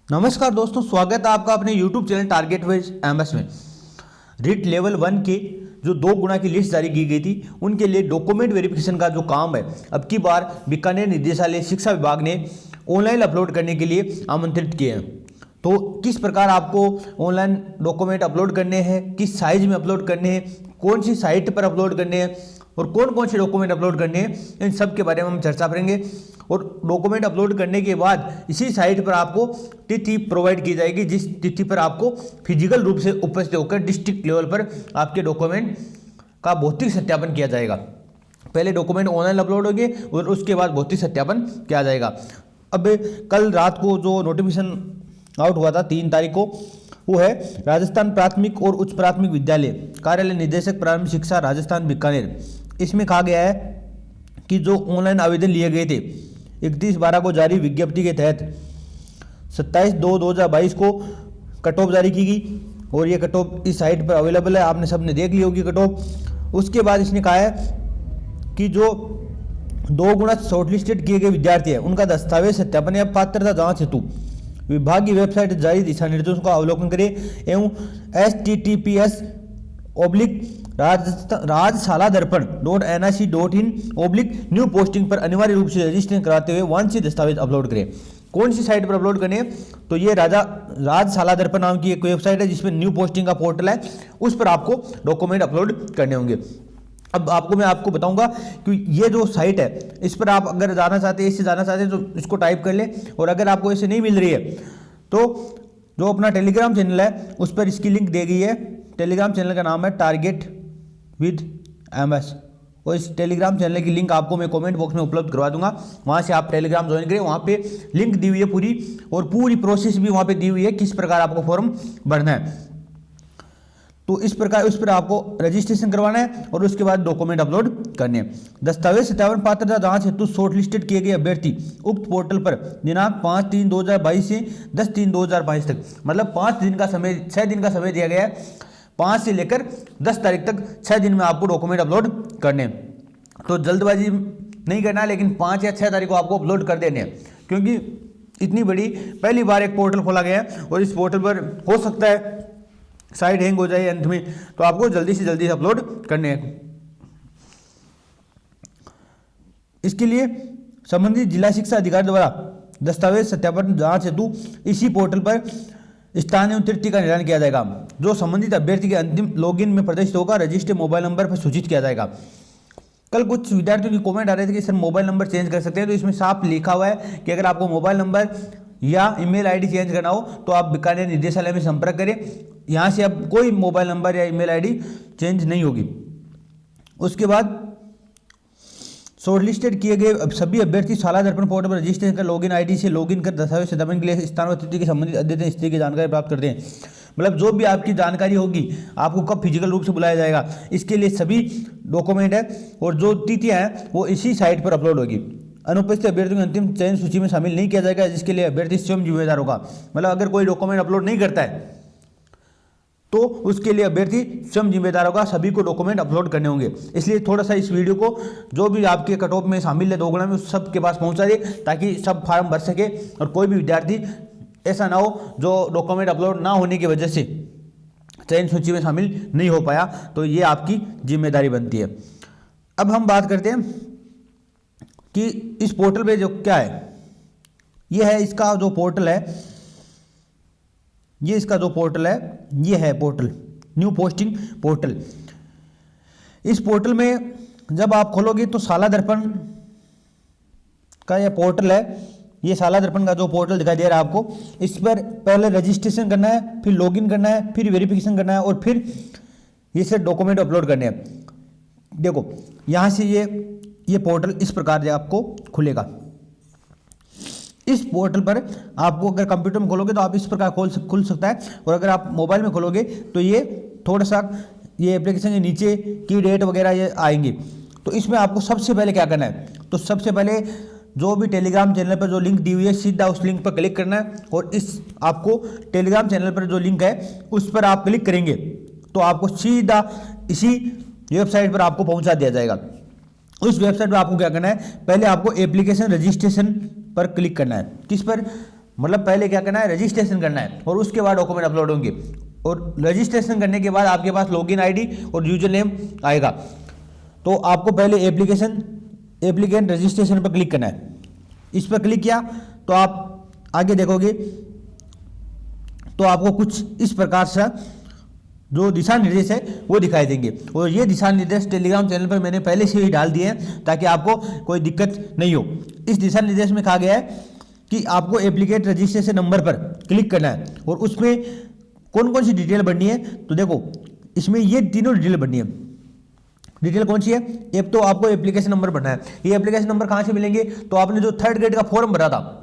नमस्कार दोस्तों, स्वागत है आपका अपने YouTube channel target wise MS में। रीट लेवल 1 के जो 2 गुना की लिस्ट जारी की गई थी उनके लिए डॉक्यूमेंट वेरिफिकेशन का जो काम है अब की बार बीकानेर निदेशालय शिक्षा विभाग ने ऑनलाइन अपलोड करने के लिए आमंत्रित किए हैं। तो किस प्रकार आपको ऑनलाइन डॉक्यूमेंट अपलोड करने हैं, किस साइज में अपलोड करने हैं, कौन सी साइट पर अपलोड करने हैं और कौन कौन से डॉक्यूमेंट अपलोड करने हैं, इन सब के बारे में हम चर्चा करेंगे। और डॉक्यूमेंट अपलोड करने के बाद इसी साइट पर आपको तिथि प्रोवाइड की जाएगी, जिस तिथि पर आपको फिजिकल रूप से उपस्थित होकर डिस्ट्रिक्ट लेवल पर आपके डॉक्यूमेंट का भौतिक सत्यापन किया जाएगा। पहले डॉक्यूमेंट ऑनलाइन अपलोड होंगे और उसके बाद भौतिक सत्यापन किया जाएगा। अब कल रात को जो नोटिफिकेशन आउट हुआ था 3 तारीख को, वो है राजस्थान प्राथमिक और उच्च प्राथमिक विद्यालय कार्यालय निदेशक प्रारंभिक शिक्षा राजस्थान बीकानेर। इसमें कहा गया है कि जो ऑनलाइन आवेदन लिए गए थे 31/12 को जारी विज्ञप्ति के तहत 27/2/2022 को कट ऑफ जारी की गई और ये कट ऑफ इस साइट पर अवेलेबल है, आपने सबने देख ली होगी कट ऑफ। उसके बाद इसने कहा है कि जो 2 गुना शॉर्टलिस्टेड किए गए विद्यार्थी हैं उनका दस्तावेज सत्यापन या पात्रता जांच हेतु विभाग की वेबसाइट जारी दिशा निर्देशों का अवलोकन करें एवं https://rajshaladharpan.nic.in/न्यू पोस्टिंग पर अनिवार्य रूप से रजिस्ट्रेशन कराते हुए वांछित दस्तावेज अपलोड करें। कौन सी साइट पर अपलोड करने हैं? तो ये राजशाला दर्पण नाम की एक वेबसाइट है जिसमें न्यू पोस्टिंग का पोर्टल है, उस पर आपको डॉक्यूमेंट अपलोड करने होंगे। अब मैं आपको बताऊंगा कि ये जो साइट है इस पर आप अगर जाना चाहते हैं, इससे जाना चाहते हैं तो इसको टाइप कर लें। और अगर आपको ऐसे नहीं मिल रही है तो जो अपना टेलीग्राम चैनल है उस पर इसकी लिंक दी गई है। टेलीग्राम चैनल का नाम है टारगेट विद एमएस और इस टेलीग्राम चैनल की लिंक आपको मैं कमेंट बॉक्स में उपलब्ध करवा दूंगा, वहाँ से आप टेलीग्राम ज्वाइन करें। वहाँ पे लिंक दी हुई है पूरी, और पूरी प्रोसेस भी वहाँ पे दी हुई है किस प्रकार आपको फॉर्म भरना है। तो इस प्रकार उस पर आपको रजिस्ट्रेशन करवाना है और उसके बाद डॉक्यूमेंट अपलोड करने हैं। दस्तावेज सत्यापन पात्रता जांच हेतु शॉर्टलिस्टेड किए गए अभ्यर्थी उक्त पोर्टल पर दिनांक 5/3/2022 से 10/3/2022 तक, मतलब 6 दिन का समय दिया गया है। 5 से लेकर 10 तारीख तक 6 दिन में आपको डॉक्यूमेंट अपलोड करने हैं। तो जल्दबाजी नहीं करना है, लेकिन 5 या 6 तारीख को आपको अपलोड कर देने हैं, क्योंकि इतनी बड़ी पहली बार एक पोर्टल खोला गया है और इस पोर्टल पर हो सकता है साइट हैंग हो जाए अंत में, तो आपको जल्दी से जल्दी अपलोड करने हैं। इसके लिए संबंधित जिला शिक्षा अधिकारी द्वारा दस्तावेज सत्यापन जांच हेतु इसी पोर्टल पर स्थान एवं तिथि का निर्धारण किया जाएगा, जो संबंधित अभ्यर्थी के अंतिम लॉगिन में प्रदर्शित होगा। रजिस्टर्ड मोबाइल नंबर पर सूचित किया जाएगा। कल कुछ विद्यार्थियों की कमेंट आ रहे थे कि सर मोबाइल नंबर चेंज कर सकते हैं, तो इसमें साफ लिखा हुआ है कि अगर आपको मोबाइल नंबर या ईमेल आईडी चेंज करना हो तो आप बीकानेर निदेशालय में संपर्क करें। यहाँ से अब कोई मोबाइल नंबर या ईमेल आईडी चेंज नहीं होगी। उसके बाद शॉर्टलिस्टेड किए गए सभी अभ्यर्थी शाला दर्पण पोर्टल पर रजिस्ट्रेशन कर लॉगिन आईडी से लॉगिन कर दस्तावेज सत्यापन के लिए स्थान और तिथि के संबंधित अद्यतन स्थिति की जानकारी प्राप्त करते हैं। मतलब जो भी आपकी जानकारी होगी, आपको कब फिजिकल रूप से बुलाया जाएगा, इसके लिए सभी डॉक्यूमेंट है और जो तिथियाँ हैं वो इसी साइट पर अपलोड होगी। अनुपस्थित अभ्यर्थियों को अंतिम चयन सूची में शामिल नहीं किया जाएगा, जिसके लिए अभ्यर्थी स्वयं जिम्मेदार होगा। मतलब अगर कोई डॉक्यूमेंट अपलोड नहीं करता है तो उसके लिए अभ्यर्थी स्वयं जिम्मेदार होगा, सभी को डॉक्यूमेंट अपलोड करने होंगे। इसलिए थोड़ा सा इस वीडियो को जो भी आपके कट ऑफ में शामिल है 2 गुना में, उस सब के पास पहुंचा दे ताकि सब फार्म भर सके और कोई भी विद्यार्थी ऐसा ना हो जो डॉक्यूमेंट अपलोड ना होने की वजह से चयन सूची में शामिल नहीं हो पाया, तो ये आपकी जिम्मेदारी बनती है। अब हम बात करते हैं कि इस पोर्टल पे जो क्या है, ये है इसका जो पोर्टल है, ये इसका जो पोर्टल है, ये है पोर्टल न्यू पोस्टिंग पोर्टल। इस पोर्टल में जब आप खोलोगे तो शाला दर्पण का ये पोर्टल है। ये शाला दर्पण का जो पोर्टल दिखाई दे रहा है आपको, इस पर पहले रजिस्ट्रेशन करना है, फिर लॉगिन करना है, फिर वेरिफिकेशन करना है और फिर ये से डॉक्यूमेंट अपलोड करने हैं। देखो यहाँ से ये पोर्टल इस प्रकार से आपको खुलेगा। इस पोर्टल पर आपको अगर कंप्यूटर में खोलोगे तो आप इस प्रकार खुल सकता है, और अगर आप मोबाइल में खोलोगे तो ये थोड़ा सा ये एप्लीकेशन के नीचे की डेट वगैरह ये आएंगे। तो इसमें आपको सबसे पहले क्या करना है, तो सबसे पहले जो भी टेलीग्राम चैनल पर जो लिंक दी हुई है सीधा उस लिंक पर क्लिक करना है, और इस आपको टेलीग्राम चैनल पर जो लिंक है उस पर आप क्लिक करेंगे तो आपको सीधा इसी वेबसाइट पर आपको पहुंचा दिया जाएगा। उस वेबसाइट पर आपको क्या करना है, पहले आपको एप्लीकेशन रजिस्ट्रेशन पर क्लिक करना है। किस पर? मतलब पहले क्या करना है, रजिस्ट्रेशन करना है और उसके बाद डॉक्यूमेंट अपलोड होंगे। और रजिस्ट्रेशन करने के बाद आपके पास लॉगिन आईडी और यूजर नेम आएगा। तो आपको पहले एप्लीकेंट रजिस्ट्रेशन पर क्लिक करना है। इस पर क्लिक किया तो आप आगे देखोगे तो आपको कुछ इस प्रकार से जो दिशा निर्देश है वो दिखाई देंगे। और ये दिशा निर्देश टेलीग्राम चैनल पर मैंने पहले से ही डाल दिए हैं ताकि आपको कोई दिक्कत नहीं हो। इस दिशा निर्देश में कहा गया है कि आपको एप्लीकेट रजिस्ट्रेशन नंबर पर क्लिक करना है और उसमें कौन कौन सी डिटेल भरनी है। तो देखो इसमें ये तीनों डिटेल भरनी है। डिटेल कौन सी है, एक तो आपको एप्लीकेशन नंबर भरना है। ये एप्लीकेशन नंबर कहाँ से मिलेंगे, तो आपने जो 3rd ग्रेड का फॉर्म भरा था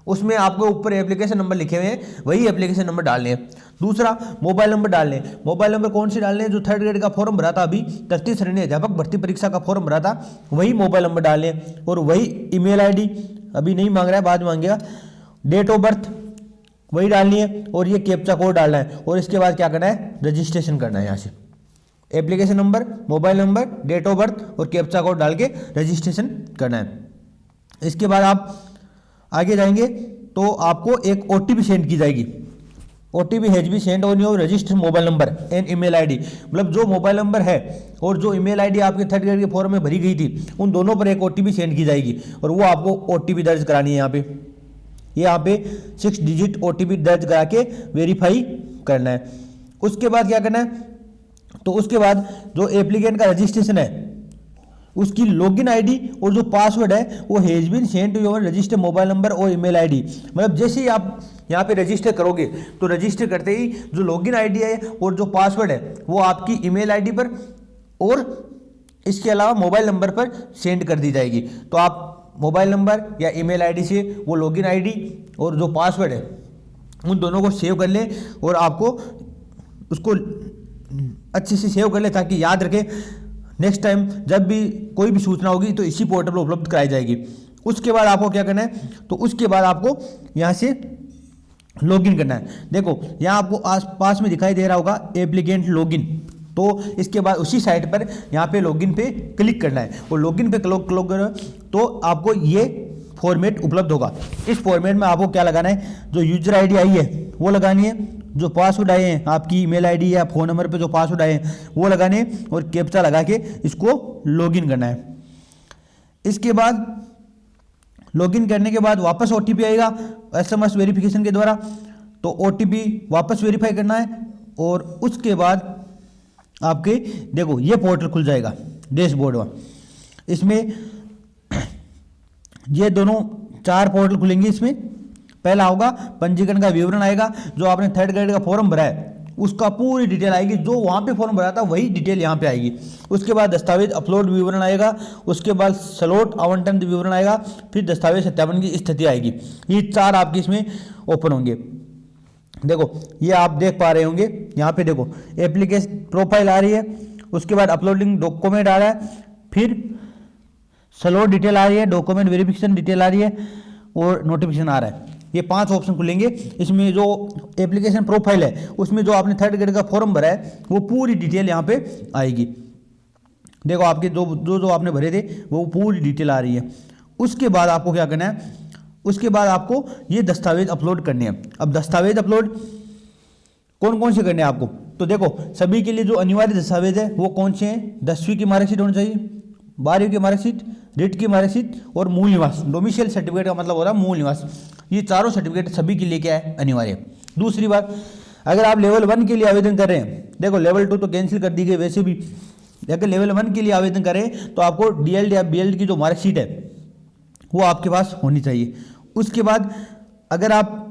उसमें आपको ऊपर एप्लीकेशन नंबर लिखे हुए हैं, वही एप्लीकेशन नंबर डालने हैं। दूसरा मोबाइल नंबर डालने हैं। मोबाइल नंबर कौन से डालने हैं, जो 3rd ग्रेड का फॉर्म भरा था अभी 33 श्रेणी अध्यापक भर्ती परीक्षा का फॉर्म भरा था, वही मोबाइल नंबर डालने हैं। और वही ईमेल आईडी अभी नहीं मांग रहा है, बाद में मांगेगा। डेट ऑफ बर्थ वही डालनी है और ये कैप्चा कोड डालना है। और इसके बाद क्या करना है, रजिस्ट्रेशन करना है। यहाँ से application number, mobile number, date of birth और कैप्चा कोड डाल के रजिस्ट्रेशन करना है। इसके बाद आप आगे जाएंगे तो आपको एक OTP सेंड की जाएगी। OTP has be send on your registered mobile number and email ID. मतलब जो मोबाइल नंबर है और जो ईमेल आईडी आपके 3rd ग्रेड के फॉर्म में भरी गई थी, उन दोनों पर एक OTP सेंड की जाएगी और वो आपको OTP दर्ज करानी है। यहाँ पे 6 डिजिट OTP दर्ज करा के वेरीफाई करना है। उसके बाद क्या करना है, तो उसके बाद जो एप्लीकेंट का रजिस्ट्रेशन है उसकी लॉगिन आईडी और जो पासवर्ड है वो has been sent to your registered mobile number और ईमेल आईडी। मतलब जैसे ही आप यहाँ पे रजिस्टर करोगे तो रजिस्टर करते ही जो लॉगिन आईडी है और जो पासवर्ड है वो आपकी ईमेल आईडी पर और इसके अलावा मोबाइल नंबर पर सेंड कर दी जाएगी। तो आप मोबाइल नंबर या ईमेल आईडी से वो लॉगिन आईडी और जो पासवर्ड है उन दोनों को सेव कर लें और आपको उसको अच्छे से सेव कर लें ताकि याद रखें, नेक्स्ट टाइम जब भी कोई भी सूचना होगी तो इसी पोर्टल पर उपलब्ध कराई जाएगी। उसके बाद आपको क्या करना है, तो उसके बाद आपको यहाँ से लॉगिन करना है। देखो यहाँ आपको आस पास में दिखाई दे रहा होगा एप्लीकेंट लॉगिन। तो इसके बाद उसी साइट पर यहाँ पे लॉगिन पे क्लिक करना है और लॉगिन पे क्लिक करो तो आपको ये फॉर्मेट उपलब्ध होगा। इस फॉर्मेट में आपको क्या लगाना है, जो यूजर आईडी आई है वो लगानी है, जो पासवर्ड आए हैं आपकी ईमेल आईडी या फ़ोन नंबर पे जो पासवर्ड आए हैं वो लगाने हैं और कैप्चा लगा के इसको लॉगिन करना है। इसके बाद लॉगिन करने के बाद वापस OTP आएगा SMS वेरिफिकेशन के द्वारा, तो OTP वापस वेरीफाई करना है और उसके बाद आपके देखो ये पोर्टल खुल जाएगा डैशबोर्ड में। इसमें ये दोनों 4 पोर्टल खुलेंगे। इसमें पहला होगा पंजीकरण का विवरण आएगा, जो आपने 3rd ग्रेड का फॉर्म भरा है उसका पूरी डिटेल आएगी, जो वहाँ पे फॉर्म भरा था वही डिटेल यहाँ पे आएगी। उसके बाद दस्तावेज अपलोड विवरण आएगा, उसके बाद स्लॉट आवंटन विवरण आएगा, फिर दस्तावेज सत्यापन की स्थिति आएगी। ये 4 आपके इसमें ओपन होंगे। देखो ये आप देख पा रहे होंगे, यहाँ पे देखो एप्लीकेशन प्रोफाइल आ रही है, उसके बाद अपलोडिंग डॉक्यूमेंट आ रहा है, फिर स्लॉट डिटेल आ रही है, डॉक्यूमेंट वेरिफिकेशन डिटेल आ रही है और नोटिफिकेशन आ रहा है। ये 5 ऑप्शन खुलेंगे। इसमें जो एप्लीकेशन प्रोफाइल है उसमें जो आपने 3rd ग्रेड का फॉर्म भरा है वो पूरी डिटेल यहाँ पे आएगी। देखो आपके जो आपने भरे थे वो पूरी डिटेल आ रही है। उसके बाद आपको क्या करना है, उसके बाद आपको ये दस्तावेज अपलोड करने हैं। अब दस्तावेज अपलोड कौन कौन से करने हैं आपको, तो देखो सभी के लिए जो अनिवार्य दस्तावेज है वो कौन से हैं, 10वीं की मार्कशीट होनी चाहिए, 12वीं की मार्कशीट, रिट की मार्कशीट और मूल निवास। डोमिसाइल सर्टिफिकेट का मतलब हो रहा है मूल निवास। ये चारों सर्टिफिकेट सभी के लिए क्या है, अनिवार्य। दूसरी बात, अगर आप लेवल 1 के लिए आवेदन कर रहे हैं, देखो लेवल 2 तो कैंसिल कर दी गई वैसे भी, अगर लेवल 1 के लिए आवेदन करें तो आपको DLD या BLD की जो मार्कशीट है वो आपके पास होनी चाहिए। उसके बाद अगर आप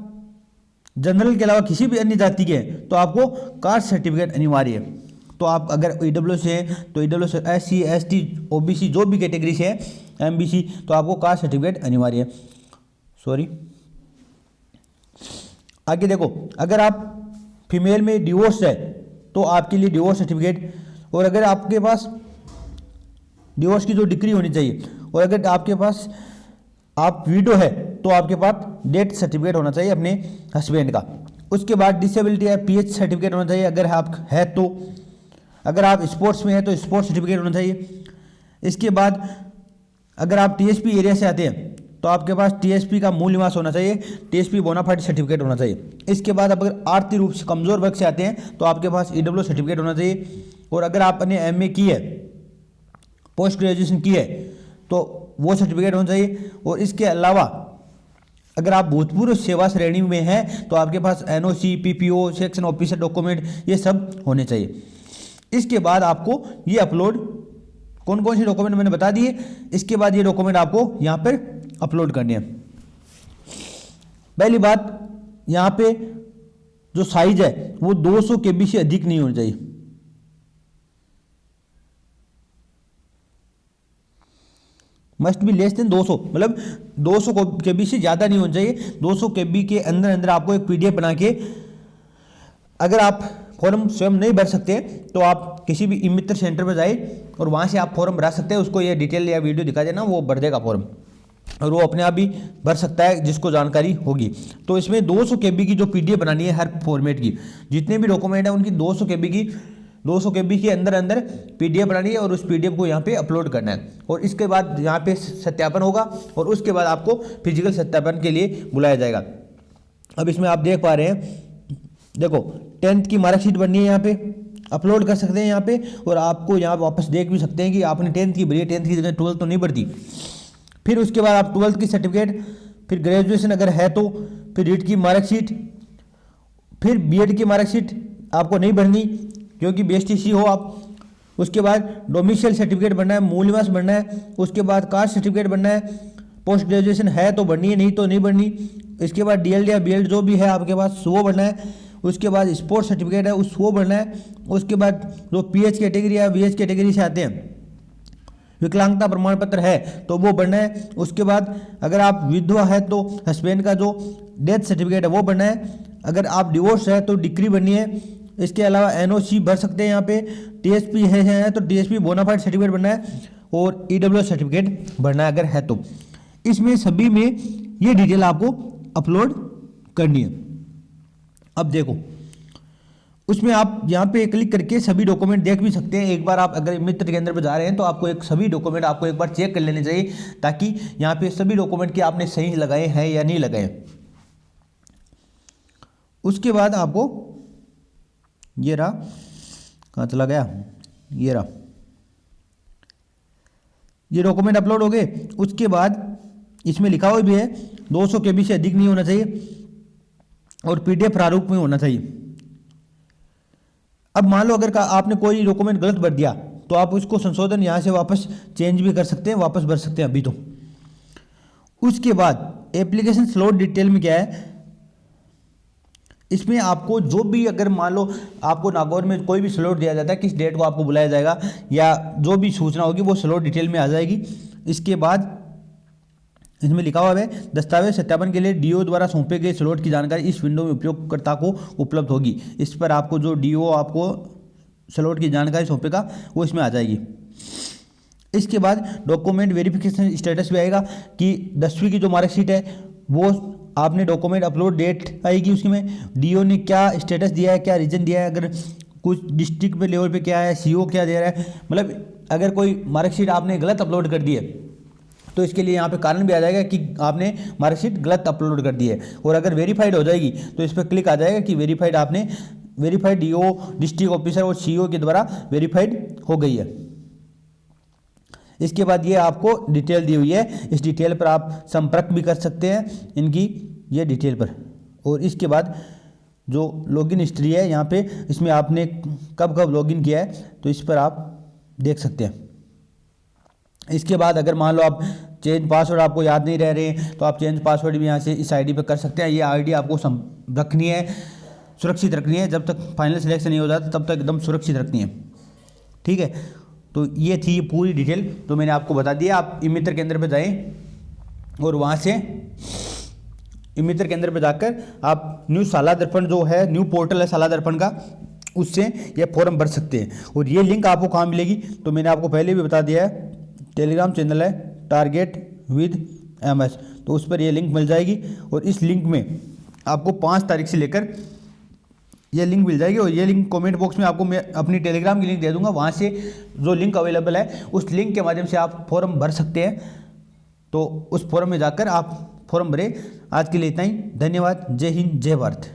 जनरल के अलावा किसी भी अन्य जाति के हैं तो आपको कास्ट सर्टिफिकेट अनिवार्य है। तो आप अगर EWS से हैं तो EWS, SC, ST, OBC जो भी कैटेगरी से है, MBC, तो आपको कास्ट सर्टिफिकेट अनिवार्य है। सॉरी, आगे देखो अगर आप फीमेल में डिवोर्स है तो आपके लिए डिवोर्स सर्टिफिकेट, और अगर आपके पास डिवोर्स की जो डिक्री होनी चाहिए, और अगर आपके पास आप विडो है तो आपके पास डेथ सर्टिफिकेट होना चाहिए अपने हस्बैंड का। उसके बाद डिसेबिलिटी है PH सर्टिफिकेट होना चाहिए अगर आप है तो, अगर आप स्पोर्ट्स में है तो स्पोर्ट्स सर्टिफिकेट होना चाहिए। इसके बाद अगर आप TSP एरिया से आते हैं तो आपके पास टीएसपी का मूल निवास होना चाहिए, टीएसपी बोनाफाइड सर्टिफिकेट होना चाहिए। इसके बाद अगर आर्थिक रूप से कमजोर वर्ग से आते हैं तो आपके पास ईडब्ल्यू सर्टिफिकेट होना चाहिए। और अगर आपने एमए की है, पोस्ट ग्रेजुएशन की है, तो वो सर्टिफिकेट होना चाहिए। और इसके अलावा अगर आप भूतपूर्व सेवा श्रेणी में हैं तो आपके पास NOC, PPO, section officer document ये सब होने चाहिए। इसके बाद आपको ये अपलोड, कौन कौन से डॉक्यूमेंट मैंने बता दिए, इसके बाद ये डॉक्यूमेंट आपको यहाँ पर अपलोड करने हैं। पहली बात, यहाँ पे जो साइज है वो 200 KB से अधिक नहीं होना चाहिए। मस्ट बी लेस देन 200, मतलब 200 KB से ज़्यादा नहीं होना चाहिए। 200 KB के अंदर अंदर आपको एक PDF बना के, अगर आप फॉर्म स्वयं नहीं भर सकते तो आप किसी भी ई मित्र सेंटर पर जाए और वहाँ से आप फॉर्म भरा सकते हैं। उसको ये डिटेल या वीडियो दिखा देना, वो भर देगा फॉर्म, और वो अपने आप भी भर सकता है जिसको जानकारी होगी। तो इसमें 200 KB की जो PDF बनानी है हर फॉर्मेट की, जितने भी डॉक्यूमेंट है उनकी 200 KB के अंदर अंदर PDF बनानी है और उस PDF को यहाँ पे अपलोड करना है। और इसके बाद यहाँ पे सत्यापन होगा और उसके बाद आपको फिजिकल सत्यापन के लिए बुलाया जाएगा। अब इसमें आप देख पा रहे हैं, देखो 10th की मार्कशीट बननी है, यहाँ पे अपलोड कर सकते हैं यहाँ पे, और आपको यहाँ वापस देख भी सकते हैं कि आपने 10th की भरी है, 10th की जगह 12th तो नहीं बढ़ती। फिर उसके बाद आप 12th की सर्टिफिकेट, फिर ग्रेजुएशन अगर है तो, फिर रीट की मार्कशीट, फिर बीएड की मार्कशीट आपको नहीं भरनी क्योंकि BSTC हो आप। उसके बाद डोमिसाइल सर्टिफिकेट बनना है, मूल निवास बनना है। उसके बाद कास्ट सर्टिफिकेट बनना है, पोस्ट ग्रेजुएशन है तो बननी है, नहीं तो नहीं बननी। इसके बाद DLD या BEd जो भी है आपके पास वो बनना है। उसके बाद स्पोर्ट्स सर्टिफिकेट है वो बनना है। उसके बाद जो PH कैटेगरी या VH कैटेगरी से आते हैं, विकलांगता प्रमाण पत्र है तो वो बनना है। उसके बाद अगर आप विधवा है तो हस्बैंड का जो डेथ सर्टिफिकेट है वो बनना है। अगर आप डिवोर्स है तो डिक्री बननी है। इसके अलावा NOC भर सकते हैं यहाँ पे। TSP है तो TSP बोनाफाइड सर्टिफिकेट बनना है और EWS सर्टिफिकेट भरना है अगर है तो। इसमें सभी में ये डिटेल आपको अपलोड करनी है। अब देखो, उसमें आप यहाँ पे क्लिक करके सभी डॉक्यूमेंट देख भी सकते हैं। एक बार आप अगर मित्र केंद्र पर जा रहे हैं तो आपको सभी डॉक्यूमेंट आपको एक बार चेक कर लेने चाहिए, ताकि यहाँ पे सभी डॉक्यूमेंट की आपने सही लगाए हैं या नहीं लगाए। उसके बाद आपको ये रहा, कहाँ चला गया, ये रहा, ये डॉक्यूमेंट अपलोड हो गए। उसके बाद इसमें लिखा हुआ भी है 200 KB से अधिक नहीं होना चाहिए और PDF प्रारूप में होना चाहिए। अब मान लो अगर आपने कोई डॉक्यूमेंट गलत भर दिया तो आप उसको संशोधन यहाँ से वापस चेंज भी कर सकते हैं, वापस भर सकते हैं अभी तो। उसके बाद एप्लीकेशन स्लॉट डिटेल में क्या है, इसमें आपको जो भी, अगर मान लो आपको नागौर में कोई भी स्लॉट दिया जाता है, किस डेट को आपको बुलाया जाएगा या जो भी सूचना होगी वो स्लॉट डिटेल में आ जाएगी। इसके बाद इसमें लिखा हुआ है दस्तावेज सत्यापन के लिए DO द्वारा सौंपे गए स्लॉट की जानकारी इस विंडो में उपयोगकर्ता को उपलब्ध होगी। इस पर आपको जो DO आपको स्लॉट की जानकारी सौंपेगा वो इसमें आ जाएगी। इसके बाद डॉक्यूमेंट वेरिफिकेशन स्टेटस भी आएगा कि 10वीं की जो मार्कशीट है वो आपने डॉक्यूमेंट अपलोड डेट आएगी, उसमें DO ने क्या स्टेटस दिया है, क्या रीजन दिया है, अगर कुछ डिस्ट्रिक्ट पे लेवल पे क्या है, CO क्या दे रहा है, मतलब अगर कोई मार्कशीट आपने गलत अपलोड कर दी है तो इसके लिए यहाँ पे कारण भी आ जाएगा कि आपने मार्कशीट गलत अपलोड कर दी है। और अगर वेरीफाइड हो जाएगी तो इस पर क्लिक आ जाएगा कि वेरीफाइड DO डिस्ट्रिक्ट ऑफिसर और CO के द्वारा वेरीफाइड हो गई है। इसके बाद ये आपको डिटेल दी हुई है, इस डिटेल पर आप संपर्क भी कर सकते हैं इनकी ये डिटेल पर। और इसके बाद जो लॉगिन हिस्ट्री है यहाँ पे, इसमें आपने कब कब लॉगिन किया है तो इस पर आप देख सकते हैं। इसके बाद अगर मान लो आप चेंज पासवर्ड आपको याद नहीं रह रहे हैं तो आप चेंज पासवर्ड भी यहाँ से इस ID पर कर सकते हैं। ये ID आपको रखनी है, सुरक्षित रखनी है, जब तक फाइनल सिलेक्शन नहीं हो जाता तब तक एकदम सुरक्षित रखनी है, ठीक है। तो ये थी पूरी डिटेल तो मैंने आपको बता दिया। आप ई मित्र केंद्र पर जाएं और वहाँ से ई मित्र केंद्र पर जाकर आप न्यू साला दर्पण जो है, न्यू पोर्टल है साला दर्पण का, उससे ये फॉर्म भर सकते हैं। और ये लिंक आपको कहाँ मिलेगी तो मैंने आपको पहले भी बता दिया है, टेलीग्राम चैनल है टारगेट विद MS, तो उस पर ये लिंक मिल जाएगी। और इस लिंक में आपको 5 तारीख से लेकर ये लिंक मिल जाएगी। और ये लिंक कमेंट बॉक्स में आपको मैं अपनी टेलीग्राम की लिंक दे दूंगा, वहाँ से जो लिंक अवेलेबल है उस लिंक के माध्यम से आप फॉर्म भर सकते हैं। तो उस फॉर्म में जाकर आप फॉर्म भरें। आज के लिए इतना ही, धन्यवाद। जय हिंद, जय भारत।